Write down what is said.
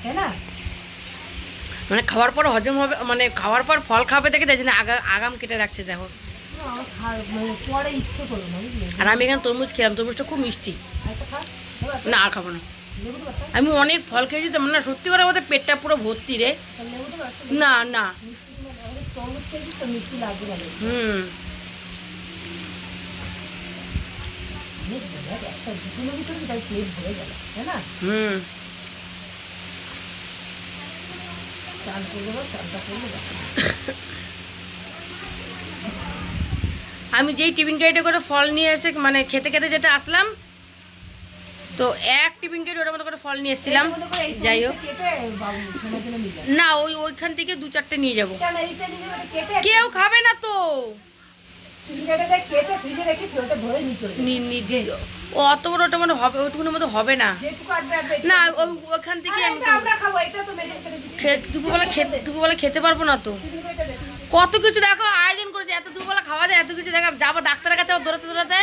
তাই না? মানে খাওয়ার পর হজম হবে, মানে খাওয়ার পর ফল খাবে দেখে তাই জন্য আগাম কেটে রাখছে দেখো। পরে ইচ্ছে করো না বুঝলি। আর আমি এখানে তরমুজ খেলাম, তরমুজটা খুব মিষ্টি। না আর খাবো না, আমি অনেক ফল খেয়েছি তো, মানে সত্যি করে বলতে পেটটা পুরো ভর্তি রে। না না তরমুজ খেয়েছিস তো, মিষ্টি লাগবে না। একটা দুটোর ভিতরে তাই পেট ভরে গেল, তাই না? চাল করলে বা চালটা করলে আমি যেই টিফিন ক্যারিটা করে ফল নিয়ে এসে মানে খেতে খেতে যেটা আসলাম, তো এক টিফিন ক্যারি ওটার মতো করে ফল নিয়ে এসেছিলাম। যাই হোক না, ওইখান থেকে 2-4টে নিয়ে যাবো। কেউ খাবে না তো, ও অত বড় ওটা মানে হবে, ওইটুকুনের মতো হবে না। না ওইখান থেকে দুপুরবেলা খেতে পারবো না তো। কত কিছু দেখো আয়োজন করেছে, এত দুপুরবেলা খাওয়া যায়, এত কিছু দেখা যাবো ডাক্তারের কাছে দৌড়াতে দৌড়াতে।